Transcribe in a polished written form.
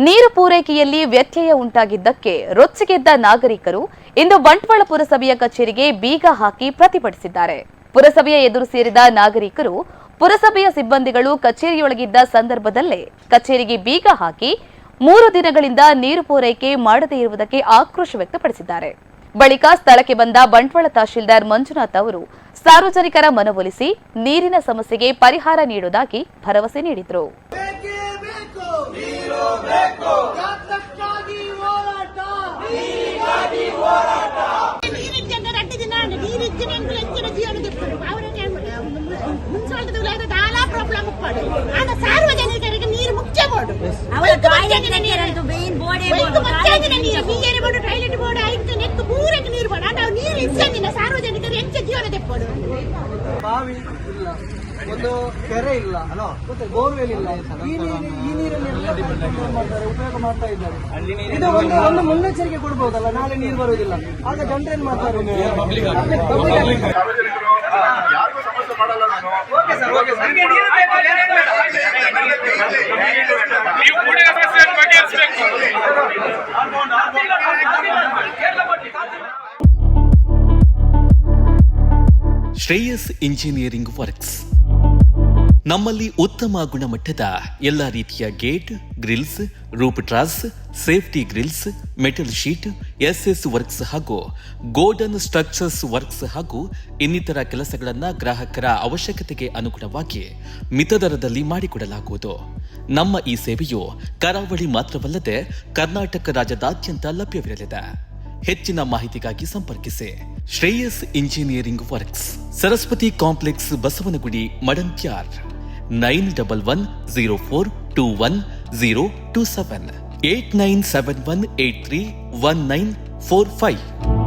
ನೀರು ಪೂರೈಕೆಯಲ್ಲಿ ವ್ಯತ್ಯಯ ಉಂಟಾಗಿದ್ದಕ್ಕೆ ರೊಚ್ಚಿಗೆದ್ದ ನಾಗರಿಕರು ಇಂದು ಬಂಟ್ವಾಳ ಪುರಸಭೆಯ ಕಚೇರಿಗೆ ಬೀಗ ಹಾಕಿ ಪ್ರತಿಭಟಿಸಿದ್ದಾರೆ. ಪುರಸಭೆಯ ಎದುರು ಸೇರಿದ ನಾಗರಿಕರು ಪುರಸಭೆಯ ಸಿಬ್ಬಂದಿಗಳು ಕಚೇರಿಯೊಳಗಿದ್ದ ಸಂದರ್ಭದಲ್ಲೇ ಕಚೇರಿಗೆ ಬೀಗ ಹಾಕಿ 3 ದಿನಗಳಿಂದ ನೀರು ಪೂರೈಕೆ ಮಾಡದೇ ಇರುವುದಕ್ಕೆ ಆಕ್ರೋಶ ವ್ಯಕ್ತಪಡಿಸಿದ್ದಾರೆ. ಬಳಿಕ ಸ್ಥಳಕ್ಕೆ ಬಂದ ಬಂಟ್ವಾಳ ತಹಶೀಲ್ದಾರ್ ಮಂಜುನಾಥ್ ಅವರು ಸಾರ್ವಜನಿಕರ ಮನವೊಲಿಸಿ ನೀರಿನ ಸಮಸ್ಯೆಗೆ ಪರಿಹಾರ ನೀಡುವುದಾಗಿ ಭರವಸೆ ನೀಡಿದರು. ಸಾರ್ವಜನಿಕರಿಗೆ ನೀರು ಮುಖ್ಯ ಬೋರ್ಡ್ ಟಾಯ್ಲೆಟ್ ಬೋರ್ಡ್ ಆಯ್ತು ನೆಕ್ಕು ಪೂರಕ್ಕೆ ನೀರು ಬೋರ್ಡ್ ನಾವು ನೀರು ಇಚ್ಛೆಂದಿನ ಸಾರ್ವಜನಿಕರು ಹೆಚ್ಚ ಜೀವನ ತೆಪ್ಪೋಡು. ಬಾವಿ ಇಲ್ಲ, ಒಂದು ಕೆರೆ ಇಲ್ಲ, ಮತ್ತೆ ಬೋರ್ವೆಲ್ ಇಲ್ಲ. ಈ ನೀರನ್ನು ಉಪಯೋಗ ಮಾಡ್ತಾ ಇದ್ದಾರೆ. ಇದು ಒಂದು ಮುನ್ನೆಚ್ಚರಿಕೆ ಕೊಡ್ಬೋದಲ್ಲ, ನಾಳೆ ನೀರು ಬರುವುದಿಲ್ಲ. ಆಗ ಜನರೇನ್ ಮಾಡ್ತಾರೆ? ಯಾರಿಗೂ ಸಮಸ್ಯೆ ಮಾಡಲ್ಲ ನಾನು. ಶ್ರೇಯಸ್ ಇಂಜಿನಿಯರಿಂಗ್ ವರ್ಕ್ಸ್ ನಮ್ಮಲ್ಲಿ ಉತ್ತಮ ಗುಣಮಟ್ಟದ ಎಲ್ಲ ರೀತಿಯ gate, grills, roof truss, safety grills, metal sheet, SS works ಹಾಗೂ ಗೋಲ್ಡನ್ ಸ್ಟ್ರಕ್ಚರ್ಸ್ ವರ್ಕ್ಸ್ ಹಾಗೂ ಇನ್ನಿತರ ಕೆಲಸಗಳನ್ನು ಗ್ರಾಹಕರ ಅವಶ್ಯಕತೆಗೆ ಅನುಗುಣವಾಗಿ ಮಿತ ದರದಲ್ಲಿ ಮಾಡಿಕೊಡಲಾಗುವುದು. ನಮ್ಮ ಈ ಸೇವೆಯು ಕರಾವಳಿ ಮಾತ್ರವಲ್ಲದೆ ಕರ್ನಾಟಕ ರಾಜ್ಯದಾದ್ಯಂತ ಲಭ್ಯವಿರಲಿದೆ. ಹೆಚ್ಚಿನ ಮಾಹಿತಿಗಾಗಿ ಸಂಪರ್ಕಿಸಿ Shreyas engineering works, Saraswati complex, Basavanagudi, Madantyar. 9104210027 8971831945.